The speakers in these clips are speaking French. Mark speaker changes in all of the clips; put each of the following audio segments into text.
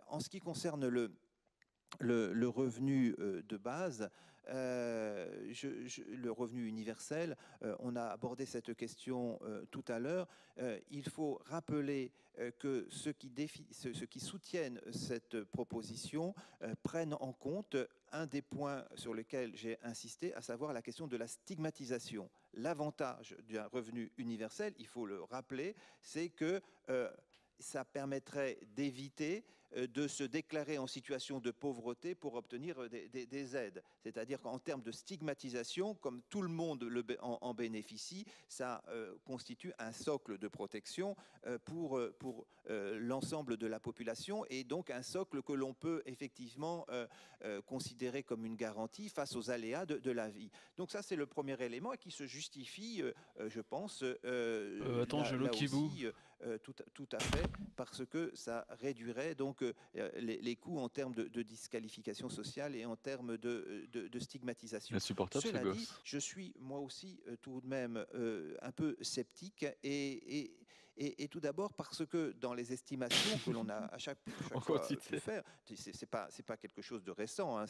Speaker 1: En ce qui concerne le revenu de base, le revenu universel, on a abordé cette question tout à l'heure. Il faut rappeler que ceux qui soutiennent cette proposition prennent en compte un des points sur lesquels j'ai insisté, à savoir la question de la stigmatisation. L'avantage d'un revenu universel, il faut le rappeler, c'est que ça permettrait d'éviter de se déclarer en situation de pauvreté pour obtenir des aides. C'est-à-dire qu'en termes de stigmatisation, comme tout le monde en bénéficie, ça constitue un socle de protection pour l'ensemble de la population et donc un socle que l'on peut effectivement considérer comme une garantie face aux aléas de la vie. Donc ça, c'est le premier élément et qui se justifie, je pense,
Speaker 2: Attends, je
Speaker 1: là
Speaker 2: Lokibou.
Speaker 1: aussi, tout à fait, parce que ça réduirait donc les coûts en termes de disqualification sociale et en termes de stigmatisation.
Speaker 3: Insupportable ce
Speaker 1: Cela dit,
Speaker 3: gosse.
Speaker 1: je suis moi aussi tout de même un peu sceptique et tout d'abord parce que dans les estimations que l'on a à chaque
Speaker 3: En
Speaker 1: fois
Speaker 3: quantité.
Speaker 1: pu faire, c'est pas quelque chose de récent, hein,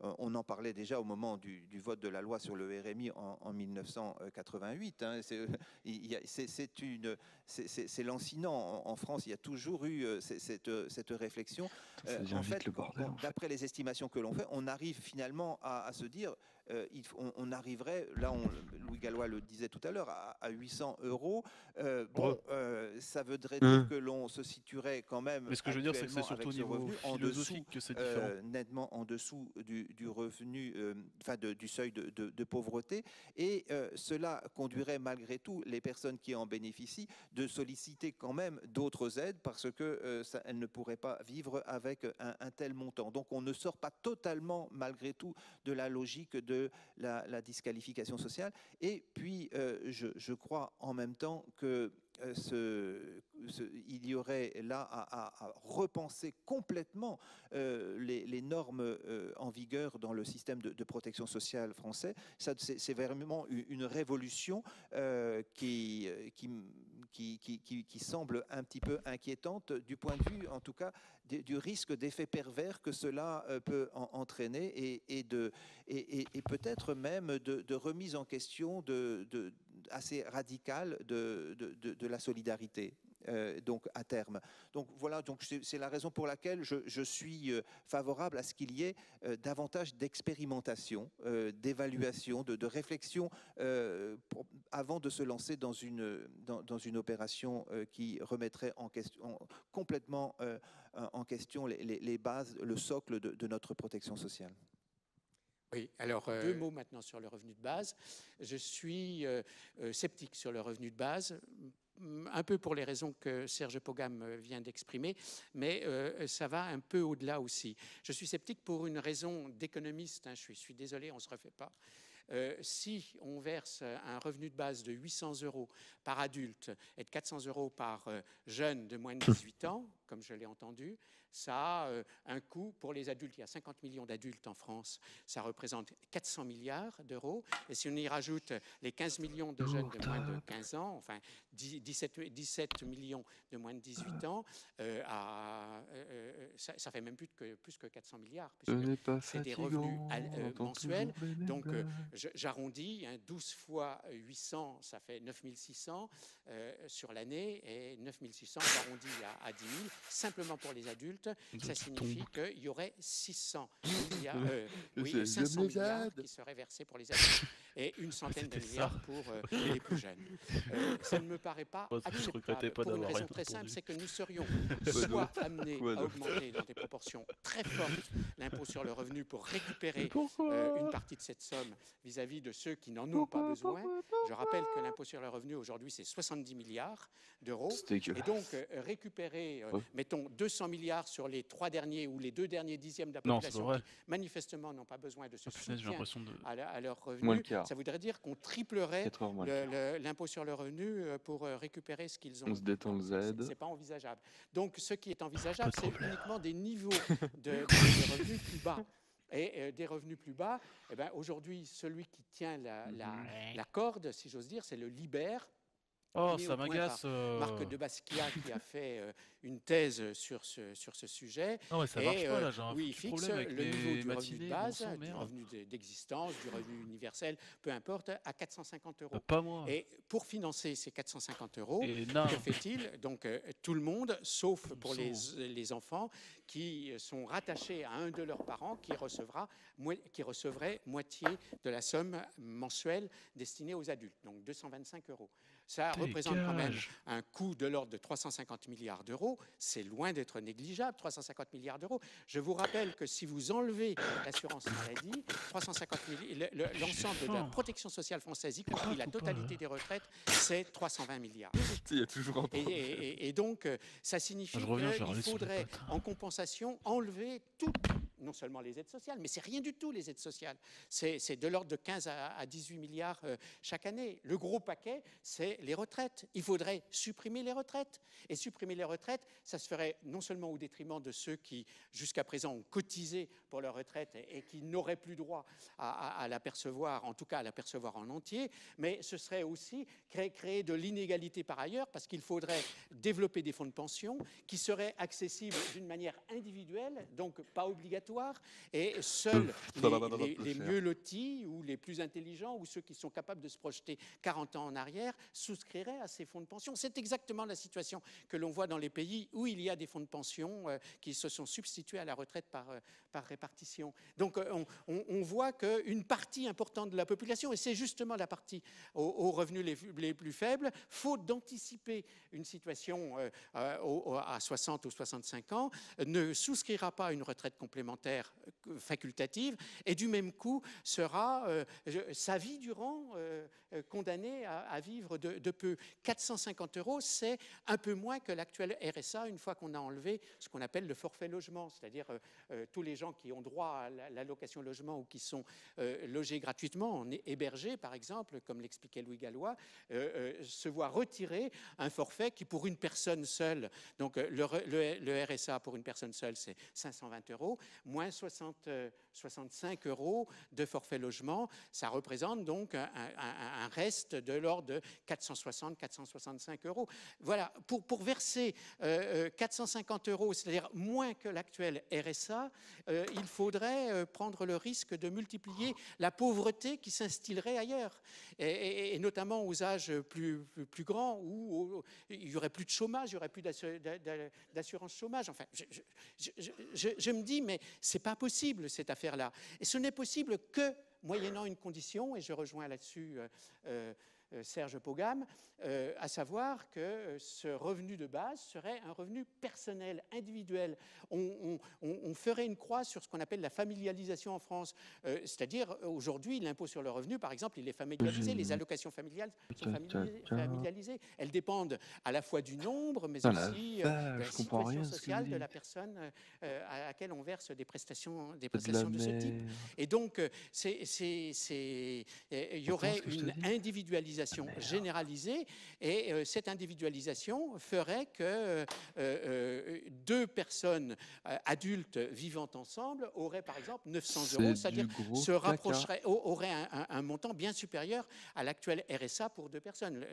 Speaker 1: on en parlait déjà au moment du vote de la loi sur le RMI en 1988. Hein, c'est lancinant. En France, il y a toujours eu cette réflexion.
Speaker 3: Ça devient
Speaker 1: En
Speaker 3: vite
Speaker 1: fait,
Speaker 3: le bordel. En fait.
Speaker 1: d'après les estimations que l'on fait, on arrive finalement à se dire, on arriverait, là, Louis Gallois le disait tout à l'heure, à 800 €. Ça voudrait dire que l'on se situerait quand même
Speaker 2: Mais ce que je veux dire, c'est que c'est
Speaker 1: actuellement
Speaker 2: surtout au
Speaker 1: avec ce
Speaker 2: niveau
Speaker 1: revenu en
Speaker 2: philosophique
Speaker 1: dessous,
Speaker 2: que c'est différent.
Speaker 1: nettement en dessous du revenu, enfin du seuil de pauvreté. Et cela conduirait malgré tout les personnes qui en bénéficient de solliciter quand même d'autres aides parce que elles ne pourraient pas vivre avec un tel montant. Donc on ne sort pas totalement malgré tout de la logique de la disqualification sociale. Et puis je crois en même temps que il y aurait là à repenser complètement les normes en vigueur dans le système de protection sociale français. C'est vraiment une révolution qui semble un petit peu inquiétante du point de vue, en tout cas, du risque d'effet pervers que cela peut entraîner et peut-être même de remise en question assez radicale de la solidarité. Donc à terme. Donc voilà, donc c'est la raison pour laquelle je suis favorable à ce qu'il y ait davantage d'expérimentation, d'évaluation, de réflexion avant de se lancer dans une opération qui remettrait complètement en question les bases, le socle de notre protection sociale.
Speaker 4: Oui, alors 2 mots maintenant sur le revenu de base. Je suis sceptique sur le revenu de base, un peu pour les raisons que Serge Pogam vient d'exprimer, mais ça va un peu au-delà aussi. Je suis sceptique pour une raison d'économiste, hein, je suis désolé, on ne se refait pas. Si on verse un revenu de base de 800 € par adulte et de 400 € par jeune de moins de 18 ans, comme je l'ai entendu, ça a un coût pour les adultes. Il y a 50 millions d'adultes en France. Ça représente 400 milliards d'euros. Et si on y rajoute les 15 millions de jeunes de moins de 15 ans, enfin 17 millions de moins de 18 ans, ça fait même plus que 400 milliards, puisque c'est des revenus mensuels. Donc, j'arrondis, hein, 12 fois 800, ça fait 9600 sur l'année, et 9600, j'arrondis à 10 000, simplement pour les adultes. Ça signifie qu'il y aurait 500 milliards qui seraient versés pour les adultes et une centaine de milliards pour les plus jeunes. Ça ne me paraît pas acceptable pour une raison très simple, c'est que nous serions soit amenés à augmenter dans des proportions très fortes l'impôt sur le revenu pour récupérer une partie de cette somme vis-à-vis de ceux qui n'en ont pas besoin. Je rappelle que l'impôt sur le revenu aujourd'hui c'est 70 milliards d'euros. Et donc récupérer, mettons 200 milliards sur les 3 derniers ou les 2 derniers dixièmes de la population qui manifestement n'ont pas besoin de ce soutien à leurs revenus, ça voudrait dire qu'on triplerait l'impôt sur le revenu pour récupérer ce qu'ils ont.
Speaker 3: On se détend le Z.
Speaker 4: C'est pas envisageable. Donc ce qui est envisageable, c'est uniquement des niveaux de revenus plus bas. Et des revenus plus bas, aujourd'hui, celui qui tient la corde, si j'ose dire, c'est le Liber.
Speaker 2: Oh,
Speaker 4: mis
Speaker 2: ça
Speaker 4: au point
Speaker 2: m'agace.
Speaker 4: par Marc de Basquiat, qui a fait une thèse sur ce sujet,
Speaker 2: Non, mais ça marche
Speaker 4: et
Speaker 2: pas là, j'ai un
Speaker 4: où il
Speaker 2: foutu
Speaker 4: fixe
Speaker 2: problème avec
Speaker 4: le niveau
Speaker 2: mes
Speaker 4: du revenu de
Speaker 2: matinées, bon
Speaker 4: base,
Speaker 2: sang,
Speaker 4: du
Speaker 2: merde.
Speaker 4: revenu d'existence, du revenu universel, peu importe, à 450 euros.
Speaker 2: Pas moi.
Speaker 4: Et pour financer ces 450 euros,
Speaker 2: Et non.
Speaker 4: que fait-il? Donc tout le monde, sauf pour les enfants qui sont rattachés à un de leurs parents qui recevrait moitié de la somme mensuelle destinée aux adultes, donc 225 euros. Ça représente quand même un coût de l'ordre de 350 milliards d'euros. C'est loin d'être négligeable, 350 milliards d'euros. Je vous rappelle que si vous enlevez l'assurance maladie, 350 l'ensemble de la protection sociale française, y compris la totalité des retraites, c'est 320 milliards.
Speaker 3: Il y a toujours un problème.
Speaker 4: Et donc, ça signifie qu'il faudrait, en compensation, enlever tout, non seulement les aides sociales, mais c'est rien du tout les aides sociales. C'est de l'ordre de 15 à 18 milliards chaque année. Le gros paquet, c'est les retraites. Il faudrait supprimer les retraites. Et supprimer les retraites, ça se ferait non seulement au détriment de ceux qui, jusqu'à présent, ont cotisé pour leur retraite et qui n'auraient plus droit à la percevoir, en tout cas à la percevoir en entier, mais ce serait aussi créer de l'inégalité par ailleurs, parce qu'il faudrait développer des fonds de pension qui seraient accessibles d'une manière individuelle, donc pas obligatoire, et seuls les mieux lotis ou les plus intelligents ou ceux qui sont capables de se projeter 40 ans en arrière souscriraient à ces fonds de pension. C'est exactement la situation que l'on voit dans les pays où il y a des fonds de pension qui se sont substitués à la retraite par répartition. Donc on voit qu'une partie importante de la population, et c'est justement la partie aux revenus les plus faibles, faute d'anticiper une situation à 60 ou 65 ans, ne souscrira pas à une retraite complémentaire facultative et du même coup sera sa vie durant condamné à vivre de peu. 450 euros, c'est un peu moins que l'actuel RSA une fois qu'on a enlevé ce qu'on appelle le forfait logement, c'est-à-dire tous les gens qui ont droit à l'allocation logement ou qui sont logés gratuitement, hébergés par exemple, comme l'expliquait Louis Gallois, se voient retirer un forfait qui pour une personne seule, donc le RSA pour une personne seule c'est 520 euros, moins 65 euros de forfait logement, ça représente donc un reste de l'ordre de 460-465 euros. Voilà, pour verser 450 euros, c'est-à-dire moins que l'actuel RSA, il faudrait prendre le risque de multiplier la pauvreté qui s'instillerait ailleurs, et notamment aux âges plus grands où il n'y aurait plus de chômage, il n'y aurait plus d'assurance chômage. Enfin, je me dis, mais ce n'est pas possible cette affaire-là. Et ce n'est possible que moyennant une condition, et je rejoins là-dessus Serge Pogam, à savoir que ce revenu de base serait un revenu personnel, individuel. On ferait une croix sur ce qu'on appelle la familialisation en France. C'est-à-dire, aujourd'hui, l'impôt sur le revenu, par exemple, il est familialisé. Les allocations familiales sont familialisées. Elles dépendent à la fois du nombre, mais aussi de la situation sociale de la personne à laquelle on verse des prestations de ce type. Et donc, il y aurait une individualisation généralisée, et cette individualisation ferait que deux personnes adultes vivant ensemble auraient par exemple 900 euros, c'est-à-dire se rapprocheraient, auraient un montant bien supérieur à l'actuel RSA pour deux personnes.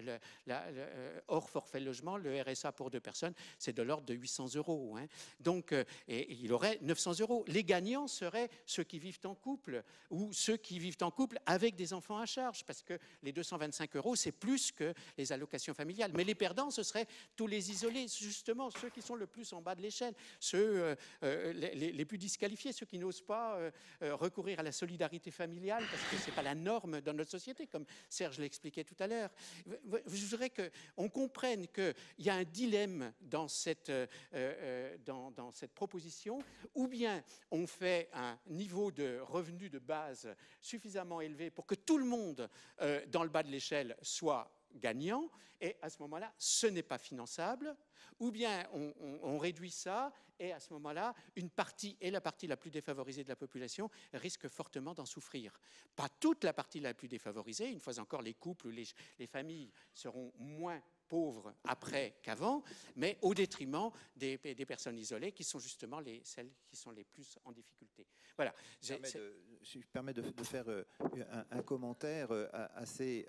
Speaker 4: Hors forfait logement, le RSA pour deux personnes, c'est de l'ordre de 800 euros. Hein. Donc, et il aurait 900 euros. Les gagnants seraient ceux qui vivent en couple ou ceux qui vivent en couple avec des enfants à charge, parce que les 225 euros, c'est plus que les allocations familiales. Mais les perdants, ce seraient tous les isolés, justement, ceux qui sont le plus en bas de l'échelle, ceux les plus disqualifiés, ceux qui n'osent pas recourir à la solidarité familiale, parce que ce n'est pas la norme dans notre société, comme Serge l'expliquait tout à l'heure. Je voudrais qu'on comprenne qu'il y a un dilemme dans cette proposition, ou bien on fait un niveau de revenu de base suffisamment élevé pour que tout le monde dans le bas de l'échelle soit gagnant, et à ce moment-là, ce n'est pas finançable, ou bien on réduit ça, et à ce moment-là, une partie, et la partie la plus défavorisée de la population, risque fortement d'en souffrir. Pas toute la partie la plus défavorisée, une fois encore, les couples ou les familles seront moins pauvres après qu'avant, mais au détriment des personnes isolées qui sont justement celles qui sont les plus en difficulté. Voilà.
Speaker 1: Je me permets de faire un commentaire assez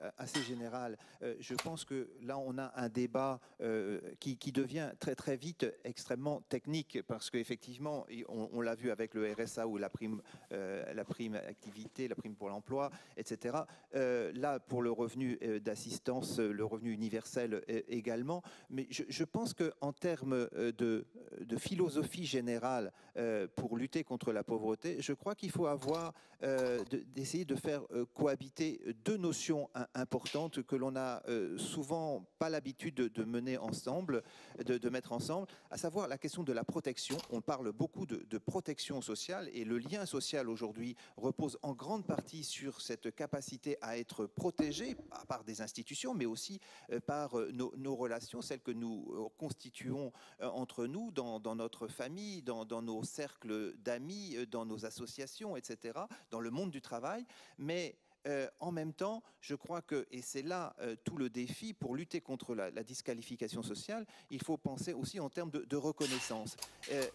Speaker 1: général. Je pense que là, on a un débat qui devient très très vite extrêmement technique, parce qu'effectivement, on l'a vu avec le RSA ou la prime activité, la prime pour l'emploi, etc. Là, pour le revenu d'assistance, le revenu universel également. Mais je pense qu'en termes de philosophie générale pour lutter contre la pauvreté, je crois qu'il faut d'essayer de faire cohabiter deux notions importantes que l'on n'a souvent pas l'habitude de mener ensemble, de mettre ensemble, à savoir la question de la protection. On parle beaucoup de protection sociale, et le lien social aujourd'hui repose en grande partie sur cette capacité à être protégé par des institutions, mais aussi par nos relations, celles que nous constituons entre nous, dans notre famille, dans nos cercles d'amis, dans nos associations, etc., dans le monde du travail. Mais en même temps, je crois que, et c'est là tout le défi, pour lutter contre la disqualification sociale, il faut penser aussi en termes de reconnaissance.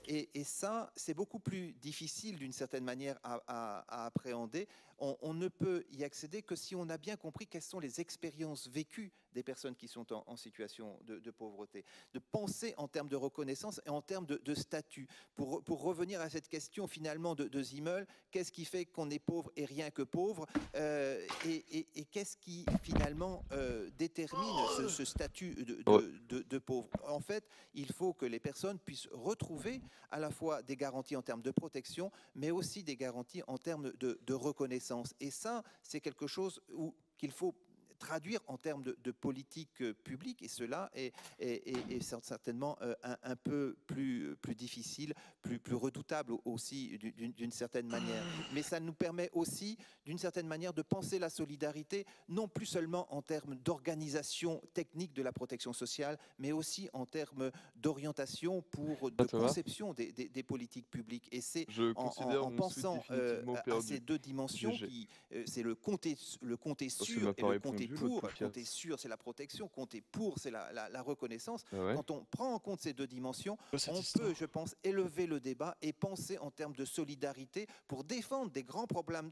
Speaker 1: Et ça, c'est beaucoup plus difficile d'une certaine manière à appréhender. On ne peut y accéder que si on a bien compris quelles sont les expériences vécues des personnes qui sont en situation de pauvreté. De penser en termes de reconnaissance et en termes de statut. Pour revenir à cette question finalement de Zimmel, qu'est-ce qui fait qu'on est pauvre et rien que pauvre, et qu'est-ce qui finalement détermine ce statut de pauvre? En fait, il faut que les personnes puissent retrouver à la fois des garanties en termes de protection, mais aussi des garanties en termes de reconnaissance. Et ça, c'est quelque chose qu'il faut traduire en termes de politique publique, et cela est certainement un peu plus difficile, plus redoutable aussi d'une certaine manière. Mais ça nous permet aussi d'une certaine manière de penser la solidarité, non plus seulement en termes d'organisation technique de la protection sociale, mais aussi en termes d'orientation, de conception des politiques publiques. Et c'est en pensant à ces deux dimensions, c'est le compter sûr et le compter pour. Compter sûr, c'est la protection. Compter pour, c'est la reconnaissance. Quand on prend en compte ces deux dimensions, on peut, je pense, élever le débat et penser en termes de solidarité pour défendre des grands programmes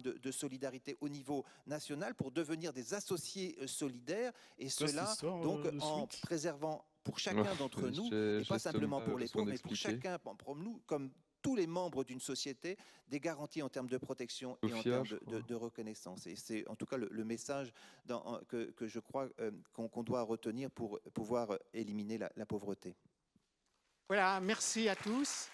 Speaker 1: de solidarité au niveau national, pour devenir des associés solidaires, et cela donc en préservant pour chacun d'entre nous, et pas simplement pour les pauvres, mais pour chacun d'entre nous, comme tous les membres d'une société, des garanties en termes de protection et en termes de reconnaissance. Et c'est en tout cas le message que je crois qu'on doit retenir pour pouvoir éliminer la pauvreté.
Speaker 4: Voilà, merci à tous.